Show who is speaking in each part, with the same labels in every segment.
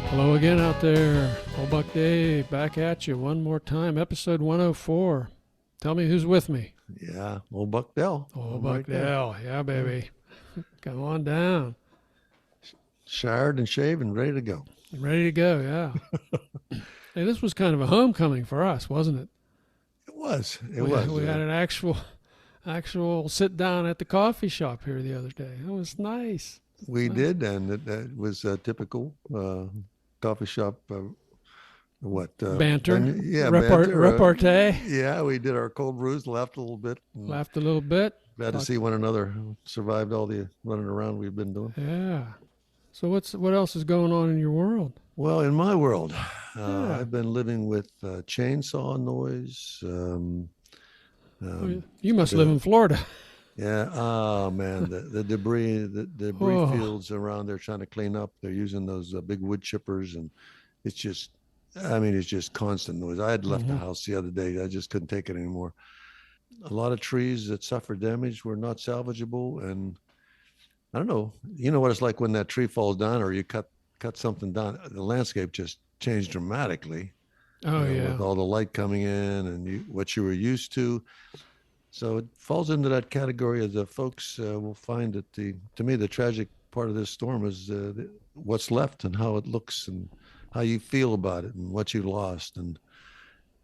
Speaker 1: Hello again out there. Old Buck Dave back at you one more time. Episode 104. Tell me who's with me.
Speaker 2: Yeah, old Buck Dell.
Speaker 1: Old Buck Dell. Yeah, baby. Come on down.
Speaker 2: Showered and shaved and ready to go.
Speaker 1: Ready to go, yeah. Hey, this was kind of a homecoming for us, wasn't it?
Speaker 2: It was.
Speaker 1: We had an actual sit down at the coffee shop here the other day. It was nice.
Speaker 2: We did, and it was typical coffee shop.
Speaker 1: Banter.
Speaker 2: Banter.
Speaker 1: Repartee.
Speaker 2: Yeah, we did our cold brews, laughed a little bit. Glad to see one another. Survived all the running around we've been doing.
Speaker 1: Yeah. So what else is going on in your world?
Speaker 2: Well, in my world, I've been living with chainsaw noise.
Speaker 1: You must live in Florida.
Speaker 2: Yeah. Oh man, the debris fields around there trying to clean up. They're using those big wood chippers, and it's just constant noise. I had left the house the other day. I just couldn't take it anymore. A lot of trees that suffered damage were not salvageable, and I don't know. You know what it's like when that tree falls down, or you cut something down. The landscape just changed dramatically.
Speaker 1: Oh yeah,
Speaker 2: with all the light coming in and what you were used to. So it falls into that category of the folks will find that to me the tragic part of this storm is what's left and how it looks and how you feel about it and what you lost and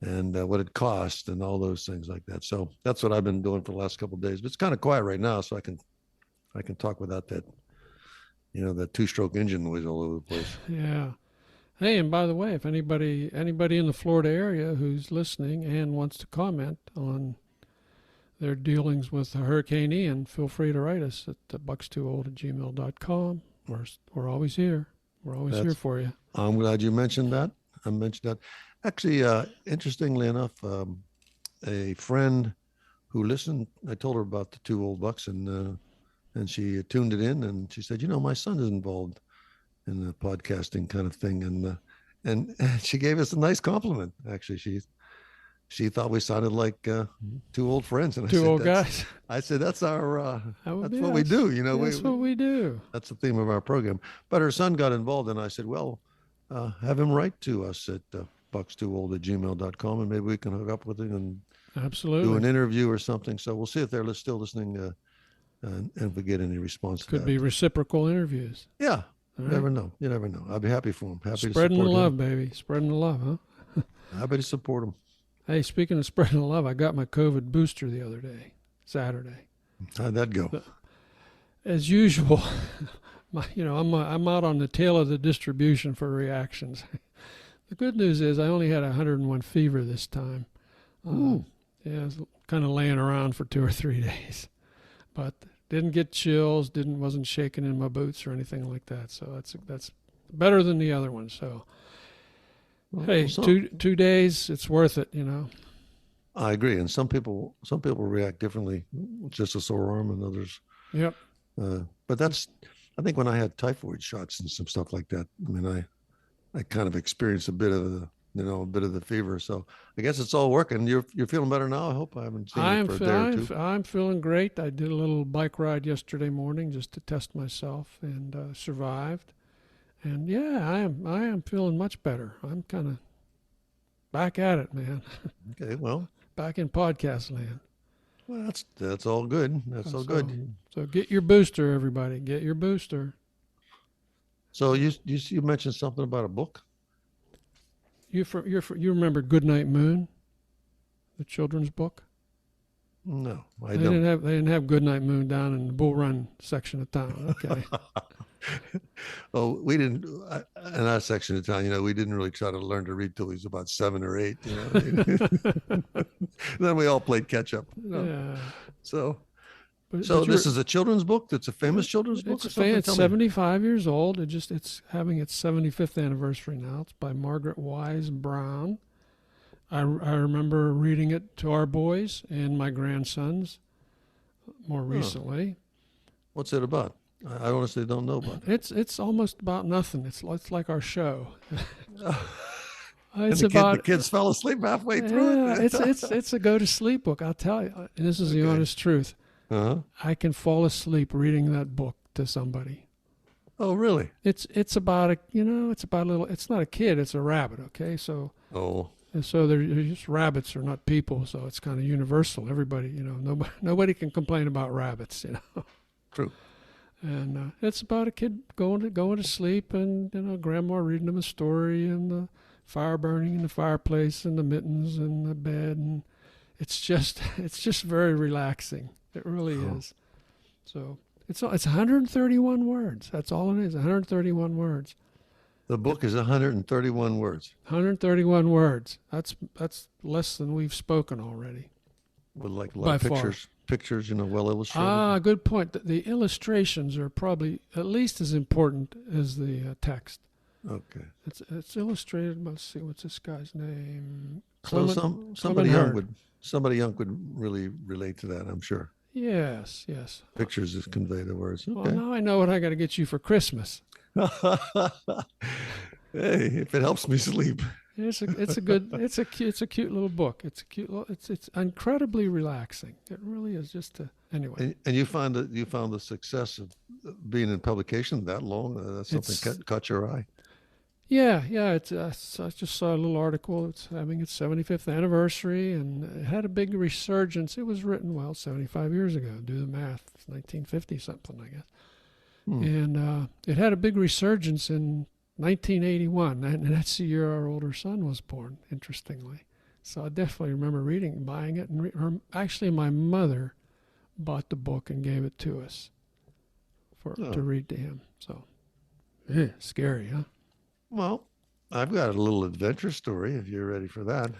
Speaker 2: what it cost and all those things like that. So that's what I've been doing for the last couple of days. But it's kind of quiet right now, so I can talk without that, that two-stroke engine noise all over the place.
Speaker 1: Yeah. Hey, and by the way, if anybody in the Florida area who's listening and wants to comment on their dealings with Hurricane Ian, feel free to write us at BUCKSTWOOLD@gmail.com. We're always here. We're always here for you.
Speaker 2: I'm glad you mentioned that. Actually, interestingly enough, a friend who listened, I told her about the two old bucks, and she tuned it in, and she said, my son is involved in the podcasting kind of thing, and she gave us a nice compliment. Actually, she thought we sounded like two old friends, and
Speaker 1: old guys.
Speaker 2: I said that's our that's what
Speaker 1: us.
Speaker 2: we do.
Speaker 1: That's what we do.
Speaker 2: That's the theme of our program. But her son got involved, and I said, well, have him write to us at BUCKSTWOOLD@gmail.com, and maybe we can hook up with him and
Speaker 1: absolutely
Speaker 2: do an interview or something. So we'll see if they're still listening, and if we get any response.
Speaker 1: Could be reciprocal interviews.
Speaker 2: Yeah.
Speaker 1: All
Speaker 2: You never know. I'd be happy for him.
Speaker 1: Spreading the love, baby. Spreading the love, huh?
Speaker 2: Happy to support him.
Speaker 1: Hey, speaking of spreading the love, I got my COVID booster the other day, Saturday.
Speaker 2: How'd that go?
Speaker 1: As usual, I'm out on the tail of the distribution for reactions. The good news is I only had 101 fever this time. I was kind of laying around for 2 or 3 days, but didn't get chills, wasn't shaking in my boots or anything like that. So that's better than the other one. So. Well, hey, 2 days, it's worth it,
Speaker 2: I agree, and some people react differently, just a sore arm, and others.
Speaker 1: Yep.
Speaker 2: But I think when I had typhoid shots and some stuff like that, I mean, I kind of experienced a bit of the fever. So I guess it's all working. You're feeling better now. I hope I haven't seen you for a day or two.
Speaker 1: I'm feeling great. I did a little bike ride yesterday morning just to test myself and survived. And yeah, I am feeling much better. I'm kind of back at it, man.
Speaker 2: Okay, well,
Speaker 1: back in podcast land.
Speaker 2: Well, that's all good. That's all good.
Speaker 1: So get your booster, everybody. Get your booster.
Speaker 2: So you mentioned something about a book.
Speaker 1: You remember Goodnight Moon, the children's book?
Speaker 2: No, I don't.
Speaker 1: They didn't have Goodnight Moon down in the Bull Run section of town. Okay.
Speaker 2: Well, we didn't in our section of town. We didn't really try to learn to read till he was about 7 or 8. Then we all played catch up.
Speaker 1: Yeah.
Speaker 2: So this is a children's book. That's a famous children's book.
Speaker 1: It's 75 years old. It's having its 75th anniversary now. It's by Margaret Wise Brown. I remember reading it to our boys and my grandsons more recently.
Speaker 2: What's it about? I honestly don't know about it.
Speaker 1: It's almost about nothing. It's like our show.
Speaker 2: The kids fell asleep halfway through it.
Speaker 1: It's a go to sleep book. I'll tell you. And this is the honest truth.
Speaker 2: Uh-huh.
Speaker 1: I can fall asleep reading that book to somebody.
Speaker 2: Oh, really?
Speaker 1: It's about a it's about a little. It's not a kid. It's a rabbit. Okay, so
Speaker 2: Oh,
Speaker 1: they're just rabbits are not people. So it's kind of universal. Everybody, nobody can complain about rabbits.
Speaker 2: true.
Speaker 1: And it's about a kid going to sleep, and grandma reading him a story, and the fire burning in the fireplace, and the mittens and the bed, and it's just very relaxing. It really
Speaker 2: Oh.
Speaker 1: is. So it's 131 words. That's all it is. 131 words.
Speaker 2: The book is 131 words
Speaker 1: 131 words. That's less than we've spoken already.
Speaker 2: with like a lot
Speaker 1: By
Speaker 2: of
Speaker 1: far.
Speaker 2: pictures, well illustrated.
Speaker 1: Ah, good point. The illustrations are probably at least as important as the text.
Speaker 2: Okay.
Speaker 1: It's illustrated. Let's see, what's this guy's name?
Speaker 2: So
Speaker 1: Clement
Speaker 2: somebody young
Speaker 1: Hurd.
Speaker 2: would really relate to that, I'm sure.
Speaker 1: Yes, yes.
Speaker 2: Pictures just convey the words.
Speaker 1: Well,
Speaker 2: Okay.
Speaker 1: now I know what I got to get you for Christmas.
Speaker 2: Hey, if it helps me sleep.
Speaker 1: It's a cute little book. It's incredibly relaxing. It really is. Anyway.
Speaker 2: And you found the success of being in publication that long. That's something
Speaker 1: It's-
Speaker 2: caught your eye.
Speaker 1: Yeah. I just saw a little article. It's having its 75th anniversary, and it had a big resurgence. It was written 75 years ago. Do the math. It's 1950 something, I guess.
Speaker 2: Hmm.
Speaker 1: And it had a big resurgence in 1981, and that's the year our older son was born. Interestingly, so I definitely remember buying it, and actually, my mother bought the book and gave it to us to read to him. So, scary, huh?
Speaker 2: Well, I've got a little adventure story if you're ready for that.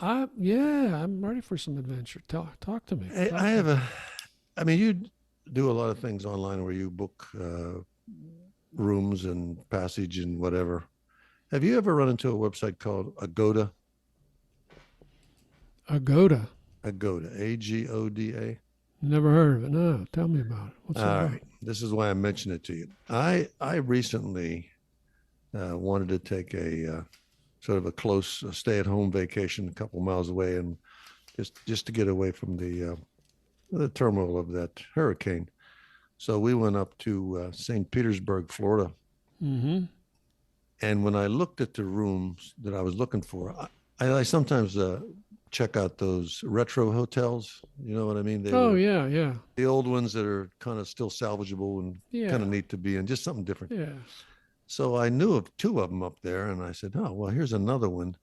Speaker 1: I'm ready for some adventure. Talk to me.
Speaker 2: I mean, you do a lot of things online where you book rooms and passage and whatever. Have you ever run into a website called Agoda?
Speaker 1: Agoda.
Speaker 2: Agoda, Agoda.
Speaker 1: Never heard of it. No, tell me about it. What's it
Speaker 2: All
Speaker 1: about?
Speaker 2: right, this is why I mentioned it to you. I recently wanted to take a sort of a close stay-at-home vacation a couple miles away, and just to get away from the turmoil of that hurricane. So we went up to St. Petersburg, Florida.
Speaker 1: Mm-hmm.
Speaker 2: And when I looked at the rooms that I was looking for, I sometimes check out those retro hotels. You know what I mean?
Speaker 1: Yeah.
Speaker 2: The old ones that are kind of still salvageable and
Speaker 1: Yeah.
Speaker 2: kind of neat to be in, just something different.
Speaker 1: Yeah.
Speaker 2: So I knew of two of them up there, and I said, "Oh, well, here's another one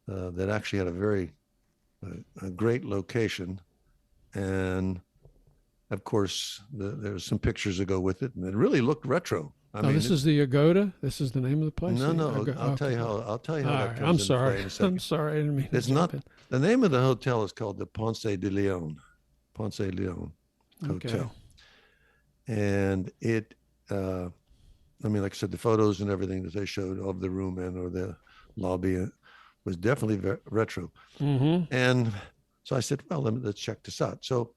Speaker 2: that actually had a great location." And of course, there's some pictures that go with it, and it really looked retro.
Speaker 1: This is the Agoda. This is the name of the place.
Speaker 2: No, I'll tell you how that comes
Speaker 1: I'm
Speaker 2: into
Speaker 1: sorry.
Speaker 2: play in a second.
Speaker 1: I'm sorry. I didn't mean.
Speaker 2: It's not the name of the hotel is called the Ponce de Leon Hotel,
Speaker 1: Okay.
Speaker 2: and it. Like I said, the photos and everything that they showed of the room and or the lobby was definitely retro.
Speaker 1: Mm-hmm.
Speaker 2: And so I said, well, let's check this out. So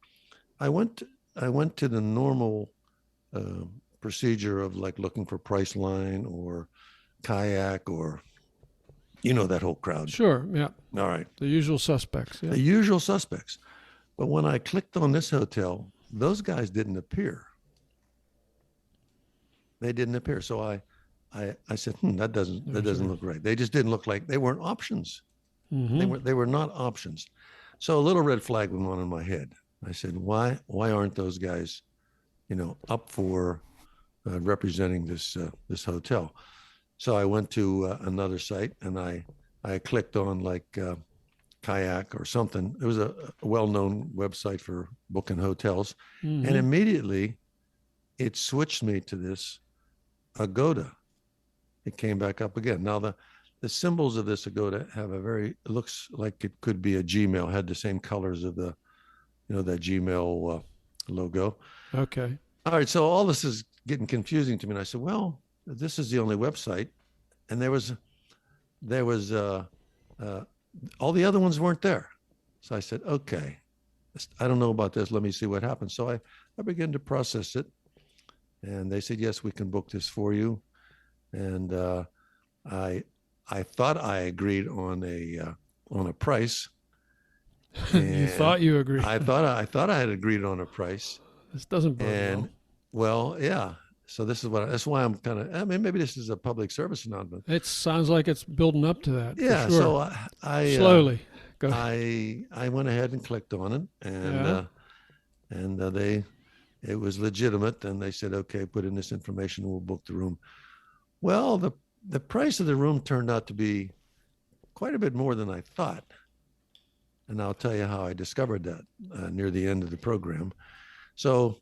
Speaker 2: I went to the normal procedure of like looking for Priceline or Kayak or, that whole crowd.
Speaker 1: Sure. Yeah.
Speaker 2: All right.
Speaker 1: The usual suspects. Yeah.
Speaker 2: The usual suspects. But when I clicked on this hotel, those guys didn't appear. They didn't appear. So I said, that doesn't look right. They just didn't look like they weren't options.
Speaker 1: Mm-hmm.
Speaker 2: They were not options. So a little red flag went on in my head. I said, why aren't those guys, up for representing this hotel? So I went to another site and I clicked on like Kayak or something. It was a well-known website for booking hotels,
Speaker 1: Mm-hmm.
Speaker 2: and immediately it switched me to this Agoda. It came back up again. Now the symbols of this Agoda it looks like it could be a Gmail, had the same colors of that Gmail logo.
Speaker 1: Okay.
Speaker 2: All right. So all this is getting confusing to me. And I said, well, this is the only website. And there was all the other ones weren't there. So I said, okay, I don't know about this. Let me see what happens. So I began to process it. And they said, yes, we can book this for you. And I thought I agreed on a price.
Speaker 1: You thought you agreed.
Speaker 2: I thought I had agreed on a price.
Speaker 1: This doesn't bode
Speaker 2: And
Speaker 1: well.
Speaker 2: well, yeah. So this is that's why I'm kind of, I mean, maybe this is a public service announcement.
Speaker 1: It sounds like it's building up to that.
Speaker 2: Yeah.
Speaker 1: For sure.
Speaker 2: So
Speaker 1: Slowly. Go ahead.
Speaker 2: I went ahead and clicked on it,
Speaker 1: Yeah.
Speaker 2: and it was legitimate, and they said, okay, put in this information and we'll book the room. Well, the price of the room turned out to be quite a bit more than I thought. And I'll tell you how I discovered that near the end of the program. So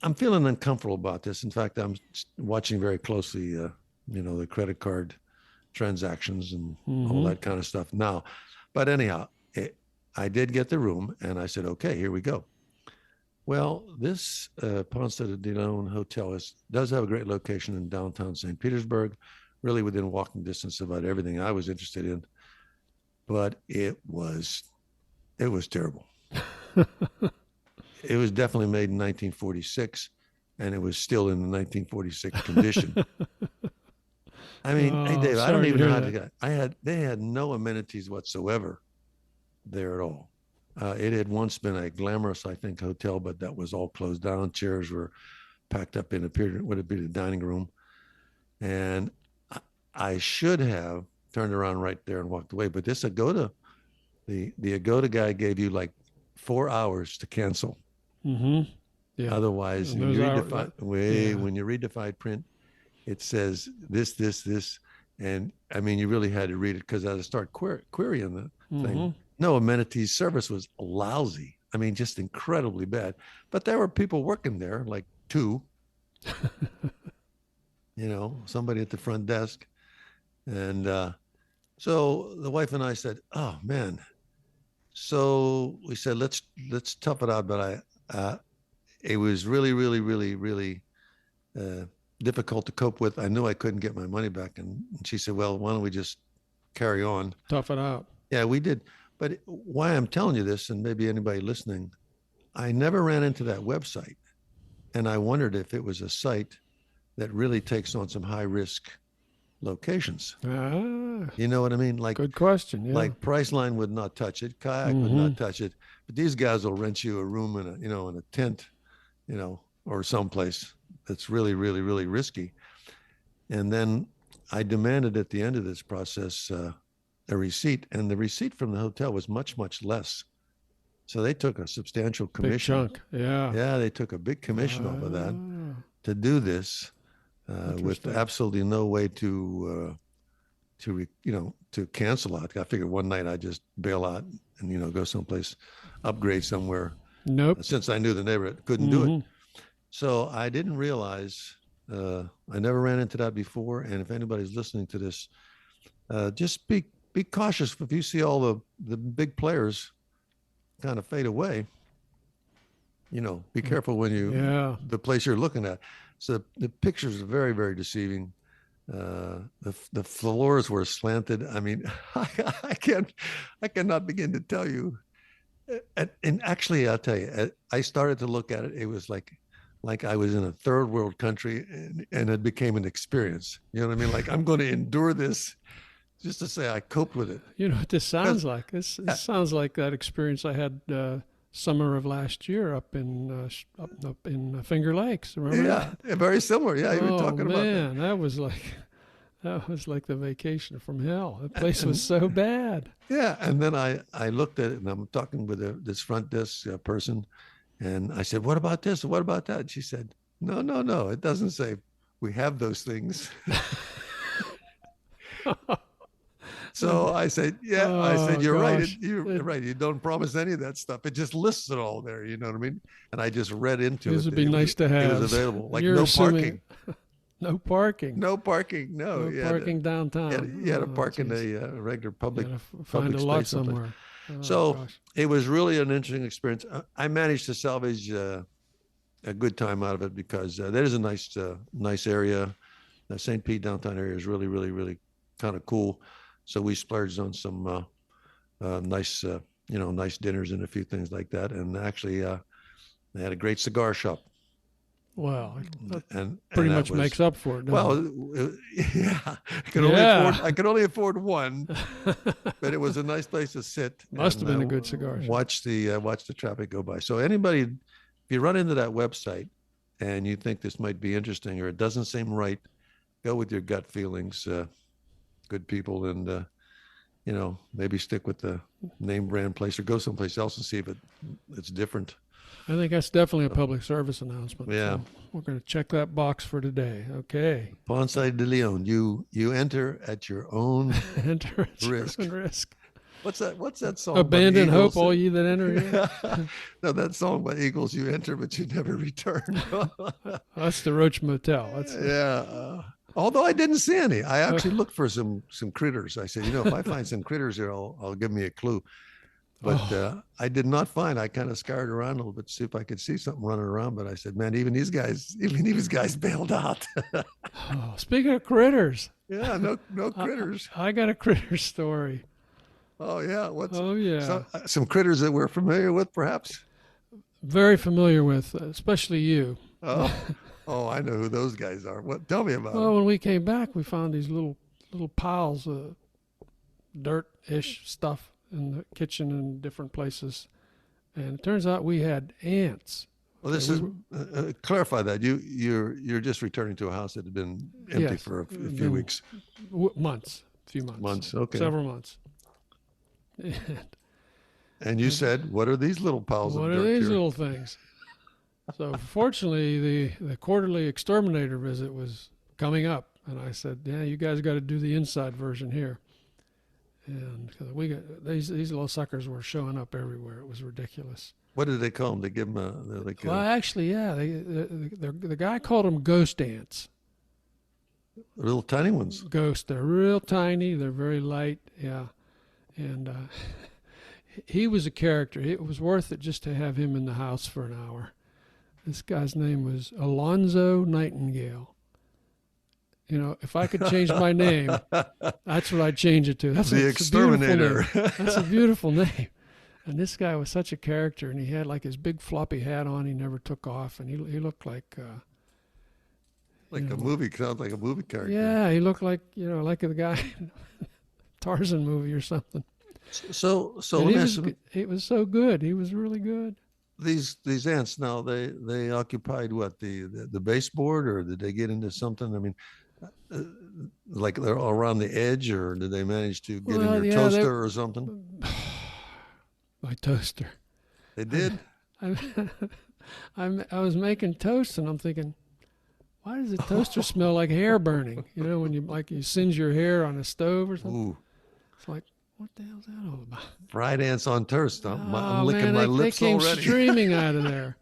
Speaker 2: I'm feeling uncomfortable about this. In fact, I'm watching very closely, the credit card transactions and all that kind of stuff now. But anyhow, I did get the room, and I said, okay, here we go. Well, this Ponce de Leon hotel does have a great location in downtown St. Petersburg, really within walking distance of about everything I was interested in. But it was terrible. It was definitely made in 1946, and it was still in the 1946 condition. I mean, hey Dave, I don't even know how to get. They had no amenities whatsoever there at all. It had once been a glamorous, I think, hotel, but that was all closed down. Chairs were packed up in what would be the dining room, and I should have turned around right there and walked away. But this Agoda, the Agoda guy gave you like 4 hours to cancel.
Speaker 1: Mm-hmm. Yeah.
Speaker 2: Otherwise, when you read the fine print, it says this, and I mean, you really had to read it because I had to start querying the thing. No amenities. Service was lousy. I mean, just incredibly bad. But there were people working there, like two. Somebody at the front desk, and so the wife and I said, "Oh man." So we said, "Let's tough it out." But it was really, really, really, really difficult to cope with. I knew I couldn't get my money back, and she said, "Well, why don't we just carry on?"
Speaker 1: Tough it out.
Speaker 2: Yeah, we did. But why I'm telling you this, and maybe anybody listening, I never ran into that website, and I wondered if it was a site that really takes on some high risk locations. You know what I mean? Like,
Speaker 1: good question. Yeah.
Speaker 2: Like Priceline would not touch it, Kayak would not touch it, but these guys will rent you a room in a tent, or someplace that's really, really, really risky. And then I demanded at the end of this process a receipt, and the receipt from the hotel was much, much less. So they took a substantial commission.
Speaker 1: Big chunk. Yeah.
Speaker 2: Yeah, they took a big commission off of that to do this with absolutely no way to cancel out. I figured one night I'd just bail out and go someplace, upgrade somewhere.
Speaker 1: Nope.
Speaker 2: Since I knew the neighborhood, couldn't do it. So I didn't realize. I never ran into that before. And if anybody's listening to this, just be cautious. If you see all the big players kind of fade away, be careful when the place you're looking at. So the pictures are very, very deceiving. The floors were slanted. I mean, I cannot begin to tell you. And actually, I'll tell you, I started to look at it. It was like I was in a third world country, and it became an experience. You know what I mean? Like, I'm going to endure this just to say I coped with it.
Speaker 1: You know what this sounds like? This sounds like that experience I had summer of last year up in Finger Lakes. Remember that?
Speaker 2: Yeah, very similar. Yeah, you were talking about that.
Speaker 1: Man, that was like the vacation from hell. The place was so bad.
Speaker 2: Yeah, and then I looked at it, and I'm talking with this front desk person, and I said, "What about this? What about that?" And she said, No. It doesn't say we have those things." So I said, "Yeah." I said, "You're right. You're right. You don't promise any of that stuff. It just lists it all there. You know what I mean?" And I just read into it.
Speaker 1: This would be nice to have.
Speaker 2: It was available. Like no parking.
Speaker 1: No parking.
Speaker 2: No parking. No
Speaker 1: parking downtown.
Speaker 2: You had to park in a regular public
Speaker 1: find a lot
Speaker 2: someplace.
Speaker 1: somewhere.
Speaker 2: So it was really an interesting experience. I managed to salvage a good time out of it because that is a nice area. The St. Pete downtown area is really, really, really kind of cool. So we splurged on some nice dinners and a few things like that. And actually, they had a great cigar shop.
Speaker 1: Wow,
Speaker 2: and
Speaker 1: pretty much makes up for it.
Speaker 2: Yeah, I could only afford one, but it was a nice place to sit.
Speaker 1: Must have been a good cigar shop.
Speaker 2: Watch the traffic go by. So anybody, if you run into that website, and you think this might be interesting or it doesn't seem right, go with your gut feelings, good people, and maybe stick with the name brand place or go someplace else and see if it's different.
Speaker 1: I think that's definitely a public service announcement.
Speaker 2: Yeah.
Speaker 1: So we're going to check that box for today. Okay.
Speaker 2: Bonsai de Leon, you enter at your own
Speaker 1: Enter at your
Speaker 2: risk.
Speaker 1: own risk.
Speaker 2: What's that song?
Speaker 1: Abandon hope, all ye that enter in.
Speaker 2: No, that song by Eagles, you enter, but you never return.
Speaker 1: That's the Roach Motel.
Speaker 2: Yeah. Although I didn't see any. I actually looked for some critters. I said, if I find some critters here, I'll give me a clue. But I did not find. I kind of scoured around a little bit to see if I could see something running around. But I said, man, even these guys bailed out.
Speaker 1: Speaking of critters.
Speaker 2: Yeah, no critters.
Speaker 1: I got a critter story.
Speaker 2: Oh, yeah.
Speaker 1: Yeah.
Speaker 2: Some critters that we're familiar with, perhaps?
Speaker 1: Very familiar with, especially you.
Speaker 2: Oh, I know who those guys are. Tell me about
Speaker 1: Well,
Speaker 2: them.
Speaker 1: when we came back, we found these little piles of dirt-ish stuff in the kitchen and different places. And it turns out we had ants.
Speaker 2: Well, this is clarify that you're just returning to a house that had been empty for a few weeks,
Speaker 1: months, a few months,
Speaker 2: okay,
Speaker 1: several months.
Speaker 2: And you said, "What are these little piles of dirt?"
Speaker 1: What are these
Speaker 2: here?
Speaker 1: little things? So fortunately, the quarterly exterminator visit was coming up, and I said, "Yeah, you guys got to do the inside version here." And we got these little suckers were showing up everywhere. It was ridiculous.
Speaker 2: What did they call them? They give them
Speaker 1: well, actually, yeah, the guy called them ghost ants.
Speaker 2: Little tiny ones.
Speaker 1: Ghost. They're real tiny. They're very light. Yeah, and he was a character. It was worth it just to have him in the house for an hour. This guy's name was Alonzo Nightingale. If I could change my name, that's what I'd change it to. That's
Speaker 2: the exterminator.
Speaker 1: That's a beautiful name. And this guy was such a character, and he had like his big floppy hat on. He never took off, and he looked like
Speaker 2: a movie. Sounds like a movie character.
Speaker 1: Yeah, he looked like like the guy Tarzan movie or something.
Speaker 2: So
Speaker 1: it was so good. He was really good.
Speaker 2: These ants now they occupied what the baseboard, or did they get into something? I mean, like they're all around the edge, or did they manage to get in your toaster or something?
Speaker 1: My toaster.
Speaker 2: They did.
Speaker 1: I was making toast, and I'm thinking, why does the toaster smell like hair burning? When you singe your hair on a stove or something.
Speaker 2: Ooh.
Speaker 1: It's like, what the hell's that all about?
Speaker 2: Fried ants on toast. I'm licking my lips
Speaker 1: they came
Speaker 2: already.
Speaker 1: Streaming out of there.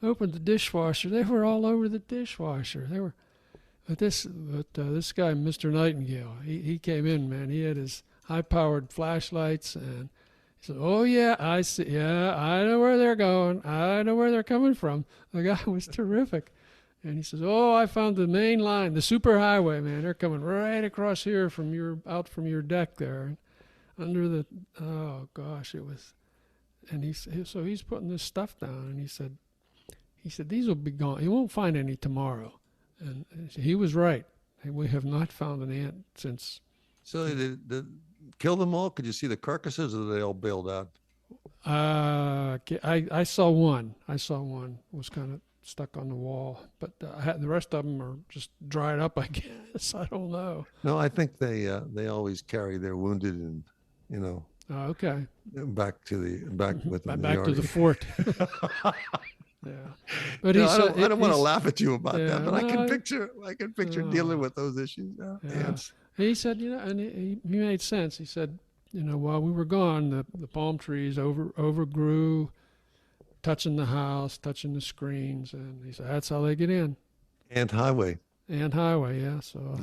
Speaker 1: Opened the dishwasher. They were all over the dishwasher. They were. But this guy, Mr. Nightingale, he came in, man. He had his high-powered flashlights, and he said, "Oh yeah, I see. Yeah, I know where they're going. I know where they're coming from." The guy was terrific, and he says, "Oh, I found the main line, the superhighway, man. They're coming right across here from your deck there, under the. Oh gosh, it was." And so he's putting this stuff down, and he said, "These will be gone. You won't find any tomorrow." And he was right. We have not found an ant since.
Speaker 2: So they kill them all? Could you see the carcasses, or they all bailed out?
Speaker 1: I saw one. Was kind of stuck on the wall, but the rest of them are just dried up, I guess. I don't know.
Speaker 2: No, I think they always carry their wounded and
Speaker 1: okay.
Speaker 2: back with them.
Speaker 1: Back to the fort. Yeah, but
Speaker 2: I don't want to laugh at you about that, but I can picture dealing with those issues. Ants.
Speaker 1: He said, and he made sense. He said, while we were gone, the palm trees overgrew, touching the house, touching the screens, and he said that's how they get in.
Speaker 2: Ant highway.
Speaker 1: Yeah. So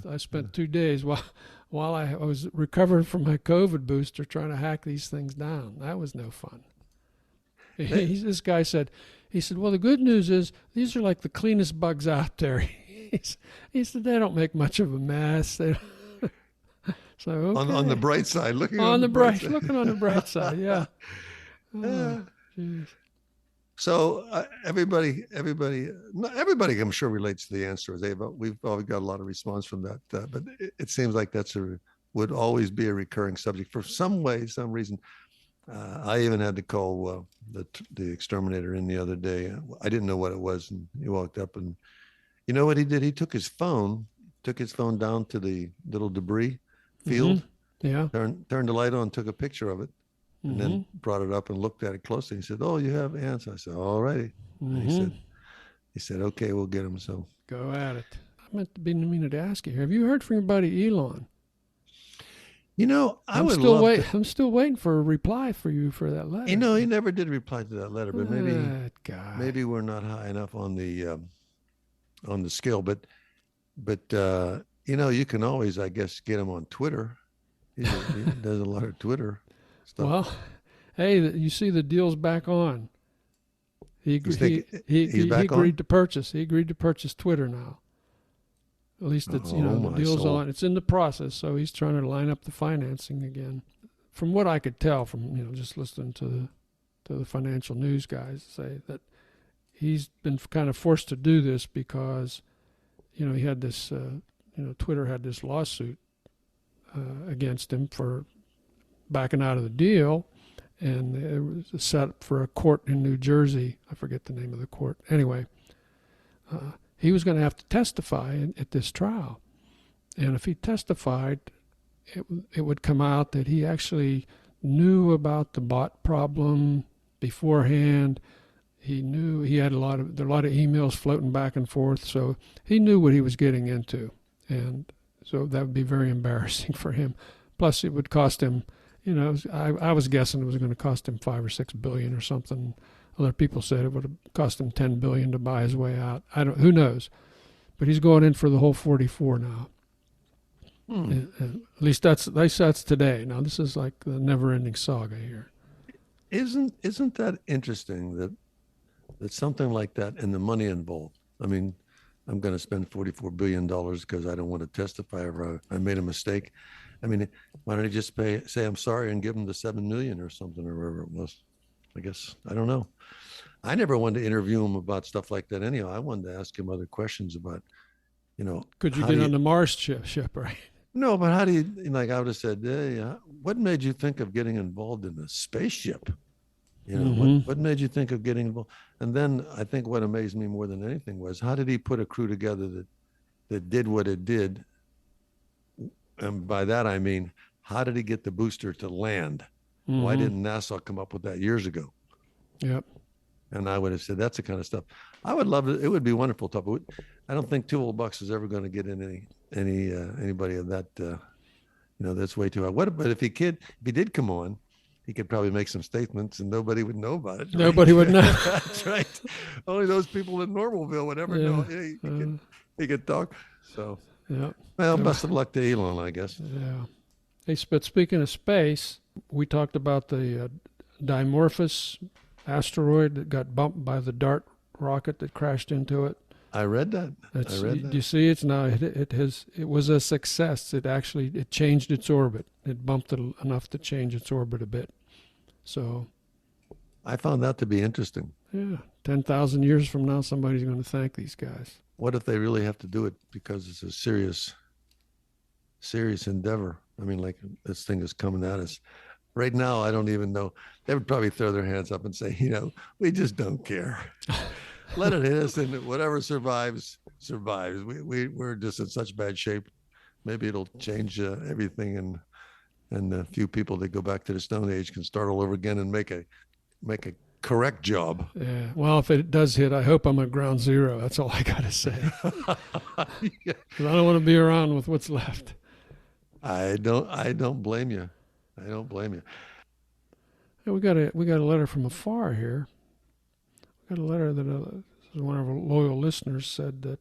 Speaker 1: I spent 2 days while I was recovering from my COVID booster trying to hack these things down. That was no fun. This guy said, well, the good news is these are like the cleanest bugs out there. He said they don't make much of a mess. So okay.
Speaker 2: On the bright side, looking
Speaker 1: on the bright side, yeah. Oh,
Speaker 2: so everybody, I'm sure relates to the ant stories. We've always got a lot of response from that, but it seems like would always be a recurring subject for some reason. I even had to call the exterminator in the other day. I didn't know what it was, and he walked up, and you know what he did? He took his phone down to the little debris
Speaker 1: Mm-hmm.
Speaker 2: field,
Speaker 1: Yeah.
Speaker 2: turned the light on, took a picture of it, and
Speaker 1: Mm-hmm.
Speaker 2: then brought it up and looked at it closely. He said, "Oh, you have ants." I said, "All righty." And
Speaker 1: Mm-hmm.
Speaker 2: he said, "Okay, we'll get them." So,
Speaker 1: Go at it. I meant to be meaning to ask you. Have you heard from your buddy Elon?
Speaker 2: you know, I
Speaker 1: I'm
Speaker 2: would
Speaker 1: still
Speaker 2: love to.
Speaker 1: wait. I'm still waiting for a reply for you for that letter.
Speaker 2: You know, he never did reply to that letter, but
Speaker 1: That guy.
Speaker 2: maybe we're not high enough on the scale. But you know, you can always, I guess, get him on Twitter. He does a lot of Twitter stuff.
Speaker 1: Well, hey, you see the deal's back on. He
Speaker 2: back on?
Speaker 1: agreed to purchase. He agreed to purchase Twitter now. At least it's, you know, the
Speaker 2: my
Speaker 1: deal's
Speaker 2: soul.
Speaker 1: on. It's in the process, so he's trying to line up the financing again. From what I could tell from, you know, just listening to the financial news guys say that he's been kind of forced to do this because, you know, he had this, you know, Twitter had this lawsuit against him for backing out of the deal, and it was set for a court in New Jersey. I forget the name of the court. Anyway, he was going to have to testify at this trial, and if he testified, it would come out that he actually knew about the bot problem beforehand. He knew he had a lot of emails floating back and forth, so he knew what he was getting into, and so that would be very embarrassing for him. Plus, it would cost him, you know, I was guessing it was going to cost him $5 or $6 billion or something. Other people said it would have cost him $10 billion to buy his way out. Who knows? But he's going in for the whole 44 now. At least that's today. Now this is like the never-ending saga here.
Speaker 2: Isn't that interesting that something like that and the money involved? I mean, I'm going to spend $44 billion because I don't want to testify or I made a mistake. I mean, why don't he just say I'm sorry and give him the $7 million or something or whatever it was? I guess I don't know. I never wanted to interview him about stuff like that anyhow. I wanted to ask him other questions about, you know,
Speaker 1: could you get on the Mars ship, right?
Speaker 2: No, but how do you, like I would have said, hey, what made you think of getting involved in a spaceship? You know, what made you think of getting involved? And then I think what amazed me more than anything was how did he put a crew together that did what it did? And by that, I mean, how did he get the booster to land? Why didn't NASA come up with that years ago?
Speaker 1: Yep.
Speaker 2: And I would have said, that's the kind of stuff I would love. It would be wonderful to talk. I don't think Two Old Bucks is ever going to get in anybody of that. You know, that's way too high. But if he did come on, he could probably make some statements and nobody would know about it. Right?
Speaker 1: Nobody would know.
Speaker 2: That's right. Only those people in Normalville would ever know. He could talk. So,
Speaker 1: yeah.
Speaker 2: Well, best of luck to Elon, I guess.
Speaker 1: Yeah. Hey, but speaking of space, we talked about the Dimorphos asteroid that got bumped by the DART rocket that crashed into it.
Speaker 2: I read that.
Speaker 1: Do you see it now? It was a success. It changed its orbit. It bumped it enough to change its orbit a bit. So
Speaker 2: I found that to be interesting.
Speaker 1: Yeah, 10,000 years from now, somebody's going to thank these guys.
Speaker 2: What if they really have to do it because it's a serious endeavor? I mean, like this thing is coming at us. Right now, I don't even know. They would probably throw their hands up and say, you know, we just don't care. Let it hit us, and whatever survives. We're just in such bad shape. Maybe it'll change everything, and the few people that go back to the Stone Age can start all over again and make a correct job.
Speaker 1: Yeah. Well, if it does hit, I hope I'm at ground zero. That's all I got to say.
Speaker 2: Yeah.
Speaker 1: I don't want to be around with what's left.
Speaker 2: I don't blame you. I don't blame you.
Speaker 1: Hey, we got a letter from afar here. We got a letter that one of our loyal listeners said that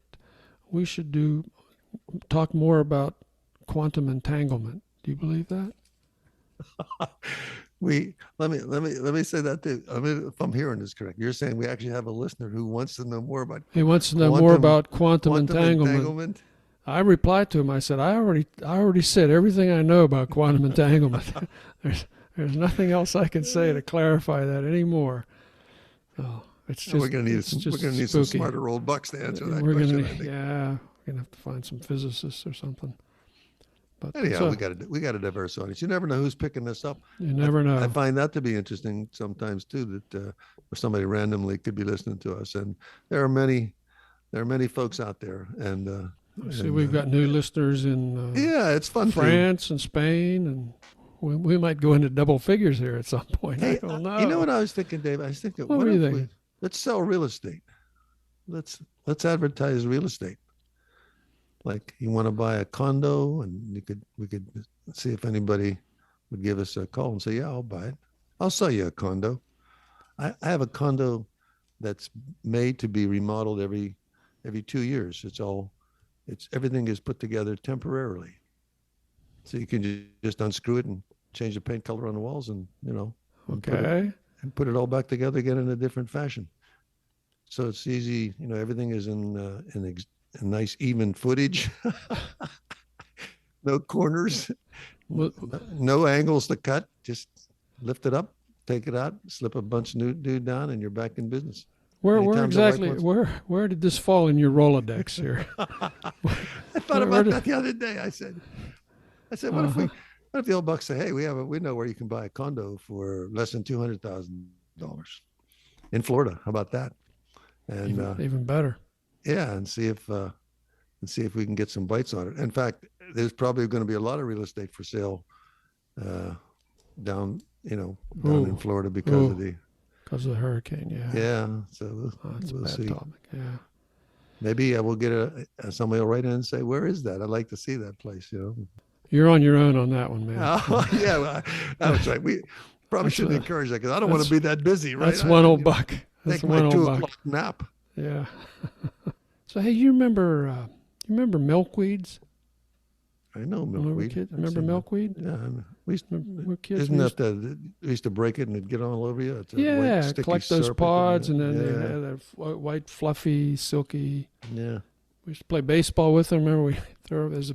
Speaker 1: we should talk more about quantum entanglement. Do you believe that?
Speaker 2: Let me say that too. I mean, if I'm hearing this correct, you're saying we actually have a listener who wants to know more about.
Speaker 1: He wants to know more about quantum entanglement. I replied to him. I said, I already said everything I know about quantum entanglement. There's nothing else I can say to clarify that anymore. Oh, it's just
Speaker 2: we're going to need some smarter old bucks to answer that question.
Speaker 1: Yeah, we're gonna have to find some physicists or something. But
Speaker 2: anyhow, we got a diverse audience. You never know who's picking this up.
Speaker 1: You never know.
Speaker 2: I find that to be interesting sometimes too. That where somebody randomly could be listening to us, and there are many folks out there, and
Speaker 1: See, we've got new listeners in
Speaker 2: yeah, it's fun
Speaker 1: France and Spain, and we might go into double figures here at some point.
Speaker 2: Hey,
Speaker 1: I don't know.
Speaker 2: You know what I was thinking, Dave? I was thinking,
Speaker 1: What were you thinking?
Speaker 2: Let's sell real estate. Let's advertise real estate. Like you want to buy a condo, and we could see if anybody would give us a call and say, yeah, I'll buy it. I'll sell you a condo. I have a condo that's made to be remodeled every 2 years. Everything is put together temporarily. So you can just unscrew it and change the paint color on the walls, and and put it all back together again in a different fashion. So it's easy. Everything is in nice even footage. No corners, no angles to cut. Just lift it up, take it out, slip a bunch of new down, and you're back in business.
Speaker 1: Where exactly? Where did this fall in your Rolodex here?
Speaker 2: I thought about that the other day. I said, what if the old bucks say, hey, we know where you can buy a condo for less than $200,000 in Florida. How about that? And
Speaker 1: even better.
Speaker 2: Yeah, and see if we can get some bites on it. In fact, there's probably going to be a lot of real estate for sale down in Florida because of the
Speaker 1: hurricane. Yeah.
Speaker 2: Yeah. So we'll see.
Speaker 1: Topic. Yeah.
Speaker 2: Maybe we'll get somebody will write in and say, where is that? I'd like to see that place.
Speaker 1: You're on your own on that one, man.
Speaker 2: Oh, yeah, well, that's right. We probably shouldn't encourage that because I don't want to be that busy, right?
Speaker 1: That's one old buck.
Speaker 2: Take my 2 o'clock nap.
Speaker 1: Yeah. So, hey, you remember milkweeds?
Speaker 2: I know milkweed.
Speaker 1: Remember milkweed?
Speaker 2: Yeah, we
Speaker 1: kids.
Speaker 2: Isn't that we used to break it and it'd get all over you? It's
Speaker 1: collect those pods, and then they had that white, fluffy, silky.
Speaker 2: Yeah.
Speaker 1: We used to play baseball with them. Remember, we throw it use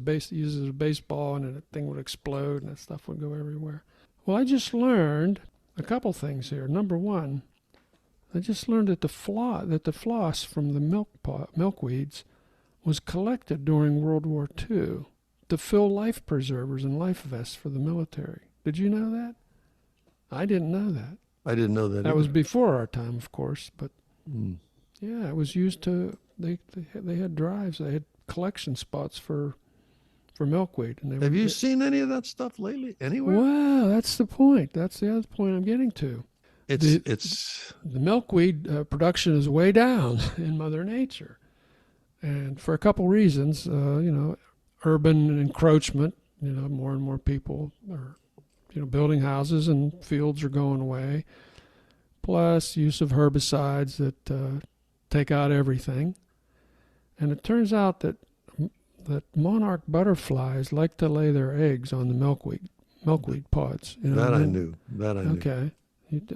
Speaker 1: it as a baseball, and then the thing would explode, and that stuff would go everywhere. Well, I just learned a couple things here. Number one, I just learned that the floss from the milkweeds was collected during World War II to fill life preservers and life vests for the military. Did you know that? I didn't know that.
Speaker 2: I didn't know that.
Speaker 1: That was before our time, of course, but yeah, it was used to. They had drives. They had collection spots for milkweed. And
Speaker 2: have you seen any of that stuff lately anywhere?
Speaker 1: Well, that's the point. That's the other point I'm getting to.
Speaker 2: The
Speaker 1: milkweed production is way down in Mother Nature, and for a couple reasons. Urban encroachment. More and more people are, building houses, and fields are going away. Plus, use of herbicides that take out everything. And it turns out that monarch butterflies like to lay their eggs on the milkweed pods.
Speaker 2: I knew.
Speaker 1: Okay.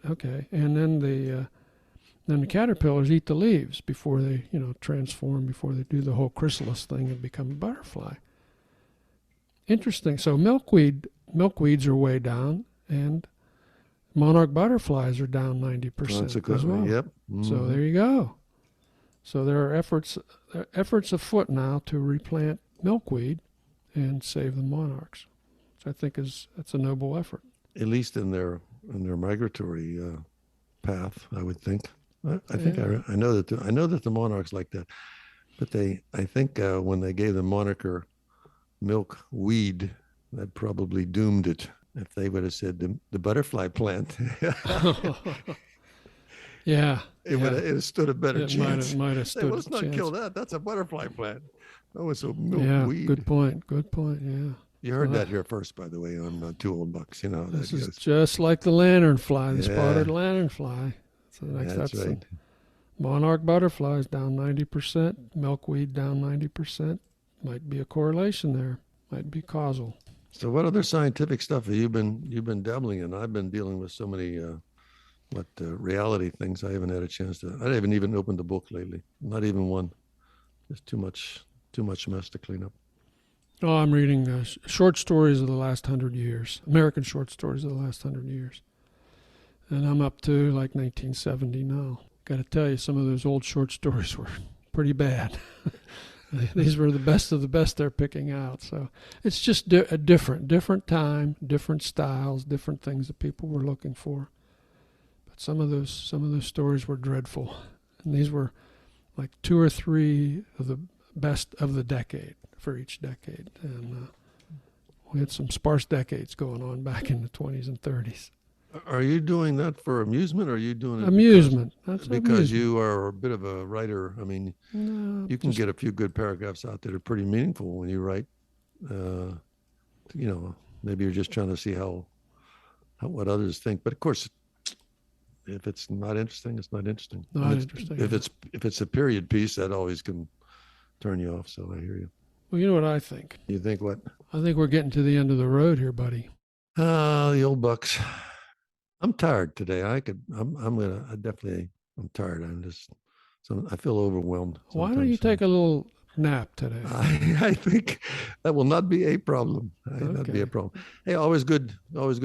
Speaker 1: Okay, and then the caterpillars eat the leaves before they, transform, before they do the whole chrysalis thing and become a butterfly. Interesting. So milkweeds are way down, and monarch butterflies are down 90% as well.
Speaker 2: Yep. Mm-hmm.
Speaker 1: So there you go. So there are efforts afoot now to replant milkweed and save the monarchs, which I think that's a noble effort.
Speaker 2: At least in their migratory path, I would think. I think I know that the monarchs like that, but I think when they gave the moniker milkweed, that probably doomed it. If they would have said the butterfly plant,
Speaker 1: yeah,
Speaker 2: it would have stood a better chance.
Speaker 1: Might have stood.
Speaker 2: Let's not kill that. That's a butterfly plant. Oh, it's a milkweed.
Speaker 1: Yeah, good point. Yeah.
Speaker 2: You heard that here first, by the way, on Two Old Bucks.
Speaker 1: This is just like the lanternfly, the spotted lanternfly. So that's right. Monarch butterflies down 90%, milkweed down 90%. Might be a correlation there. Might be causal.
Speaker 2: So, what other scientific stuff have you been dabbling in? I've been dealing with so many reality things. I haven't had a chance to. I haven't even opened a book lately. Not even one. There's too much mess to clean up.
Speaker 1: Oh, I'm reading short stories of the last 100 years, American short stories of the last 100 years. And I'm up to like 1970 now. Got to tell you, some of those old short stories were pretty bad. These were the best of the best they're picking out. So it's just a different time, different styles, different things that people were looking for. But some of those stories were dreadful, and these were like 2 or 3 of the best of the decade for each decade. And we had some sparse decades going on back in the 20s and 30s.
Speaker 2: Are you doing that for amusement, or are you doing it
Speaker 1: Amusement.
Speaker 2: because
Speaker 1: Amusement.
Speaker 2: you are a bit of a writer? I mean,
Speaker 1: No,
Speaker 2: you can get a few good paragraphs out that are pretty meaningful when you write. Maybe you're just trying to see how what others think. But of course, if it's not interesting, it's not interesting.
Speaker 1: Not interesting.
Speaker 2: If it's a period piece, that always can turn you off. So I hear you.
Speaker 1: Well, you know what I think?
Speaker 2: You think what?
Speaker 1: I think we're getting to the end of the road here, buddy.
Speaker 2: The old bucks. I'm tired today. I'm tired. I feel overwhelmed.
Speaker 1: Why don't you take a little nap today?
Speaker 2: I think that will not be a problem. Not be a problem. Hey, always good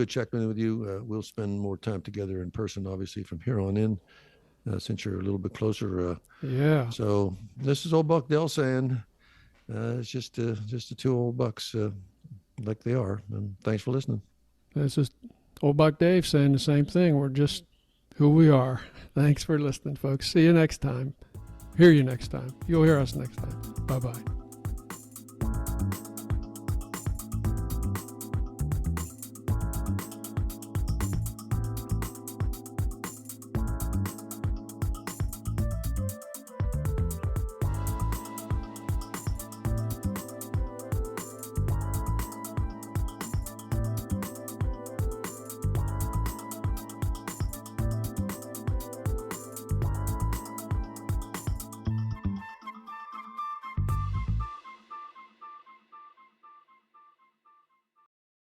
Speaker 2: checking in with you. We'll spend more time together in person, obviously, from here on in, since you're a little bit closer.
Speaker 1: Yeah.
Speaker 2: So this is old Buck Dell saying, it's just the 2 old bucks, like they are. And thanks for listening.
Speaker 1: This is Old Buck Dave saying the same thing. We're just who we are. Thanks for listening, folks. See you next time. Hear you next time. You'll hear us next time. Bye-bye.